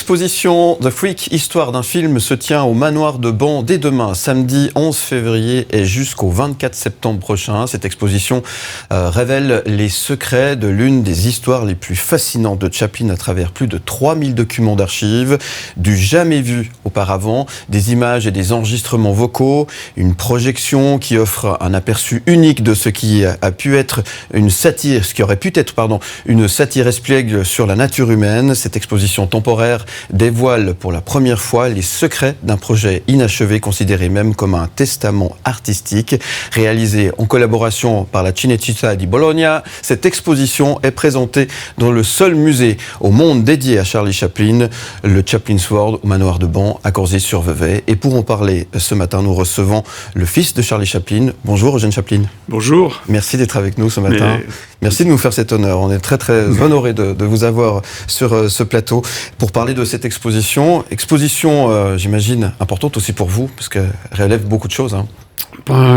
L'exposition The Freak, histoire d'un film, se tient au Manoir de Ban dès demain, samedi 11 février et jusqu'au 24 septembre prochain. Cette exposition révèle les secrets de l'une des histoires les plus fascinantes de Chaplin à travers plus de 3000 documents d'archives, du jamais vu auparavant, des images et des enregistrements vocaux, une projection qui offre un aperçu unique de ce qui a pu être une satire, ce qui aurait pu être, une satire espiègle sur la nature humaine. Cette exposition temporaire dévoile pour la première fois les secrets d'un projet inachevé, considéré même comme un testament artistique, réalisé en collaboration par la Cinecittà di Bologna. Cette exposition est présentée dans le seul musée au monde dédié à Charlie Chaplin, le Chaplin's World au Manoir de Ban à Corzay-sur-Vevey. Et pour en parler ce matin, nous recevons le fils de Charlie Chaplin. Bonjour Eugène Chaplin. Bonjour. Merci d'être avec nous ce matin. Merci de nous faire cet honneur. On est très honorés de vous avoir sur ce plateau pour parler de cette exposition. Exposition, j'imagine, importante aussi pour vous, parce qu'elle relève beaucoup de choses.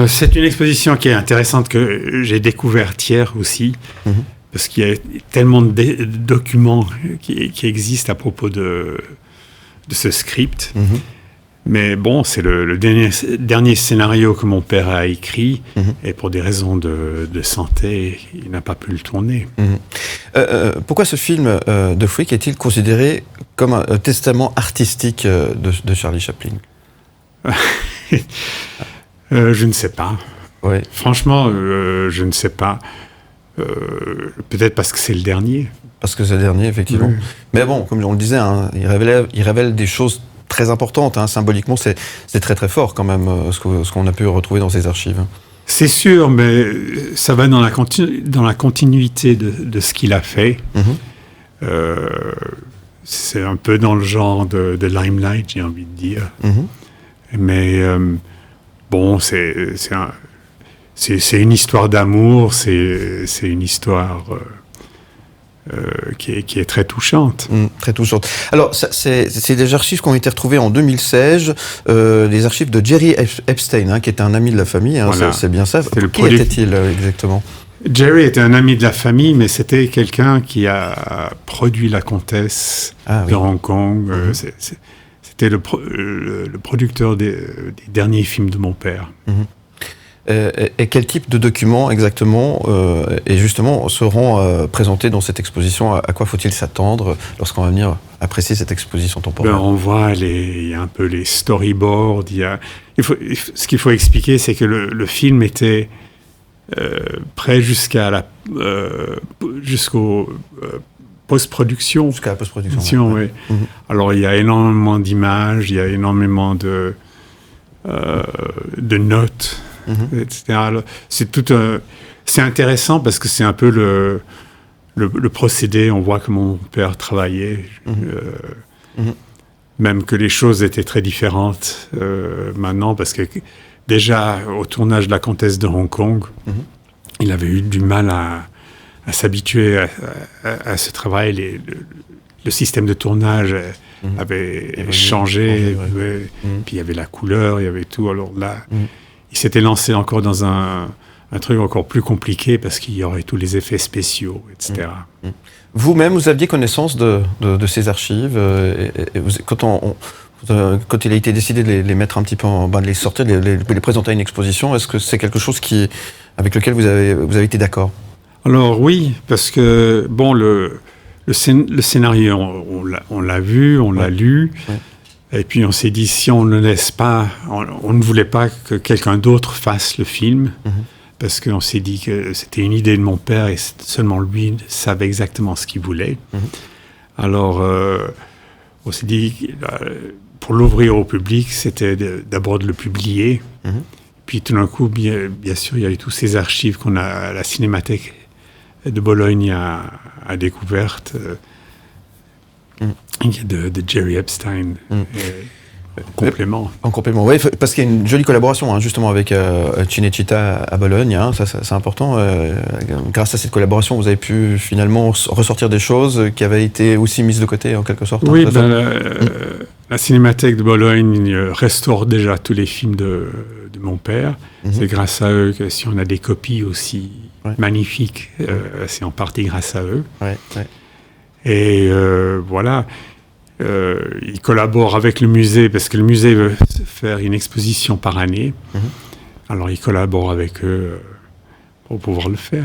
C'est une exposition qui est intéressante, que j'ai découverte hier aussi, parce qu'il y a tellement de documents qui existent à propos de ce script. Mais bon, c'est le dernier scénario que mon père a écrit, et pour des raisons de santé, il n'a pas pu le tourner. Pourquoi ce film The Freak est-il considéré comme un testament artistique de Charlie Chaplin? Je ne sais pas. Oui. Franchement, je ne sais pas. Peut-être parce que c'est le dernier. Parce que c'est le dernier, effectivement. Oui. Mais bon, comme on le disait, il révèle des choses très importante, symboliquement, c'est très fort quand même ce qu'on a pu retrouver dans ces archives. C'est sûr, mais ça va dans la continuité de ce qu'il a fait. C'est un peu dans le genre de Limelight, j'ai envie de dire. Mais bon, c'est une histoire d'amour, c'est une histoire qui est très touchante. Très touchante. Alors, c'est des archives qui ont été retrouvées en 2016, les archives de Jerry Epstein, qui était un ami de la famille, voilà. C'est bien ça. Qui était-il exactement? Jerry était un ami de la famille, mais c'était quelqu'un qui a produit La Comtesse de Hong Kong. C'était le producteur des derniers films de mon père. Et quel type de documents exactement et justement seront présentés dans cette exposition? À quoi faut-il s'attendre lorsqu'on va venir apprécier cette exposition temporaire? On voit il y a un peu les storyboards. Ce qu'il faut expliquer, c'est que le film était prêt jusqu'au post-production. Jusqu'à la post-production. Oui. Alors il y a énormément d'images, il y a énormément de notes. Etc. C'est intéressant parce que c'est un peu le procédé. On voit comment mon père travaillait, même que les choses étaient très différentes maintenant, parce que déjà au tournage de La Comtesse de Hong Kong, il avait eu du mal à s'habituer à ce travail. Le système de tournage avait changé, puis il y avait la couleur, il y avait tout. Alors là, il s'était lancé encore dans un truc encore plus compliqué parce qu'il y aurait tous les effets spéciaux, etc. Vous-même, vous aviez connaissance de ces archives quand il a été décidé de les mettre un petit peu de les sortir, de les présenter à une exposition, est-ce que c'est quelque chose avec lequel vous avez été d'accord? Alors oui, parce que bon, le scénario, on l'a vu, on l'a lu. Et puis on s'est dit, si on ne laisse pas, on ne voulait pas que quelqu'un d'autre fasse le film, parce qu'on s'est dit que c'était une idée de mon père et seulement lui savait exactement ce qu'il voulait. Alors on s'est dit, pour l'ouvrir au public, c'était d'abord de le publier. Puis tout d'un coup, bien sûr, il y a eu tous ces archives qu'on a, la Cinémathèque de Bologne a découvertes. De Jerry Epstein en complément. En complément, oui, parce qu'il y a une jolie collaboration justement avec Cinecittà à Bologne, ça c'est important. Grâce à cette collaboration, vous avez pu finalement ressortir des choses qui avaient été aussi mises de côté en quelque sorte. Oui, la Cinémathèque de Bologne restaure déjà tous les films de mon père. C'est grâce à eux que si on a des copies aussi magnifiques, c'est en partie grâce à eux. Et voilà. Il collabore avec le musée parce que le musée veut faire une exposition par année. Alors il collabore avec eux pour pouvoir le faire.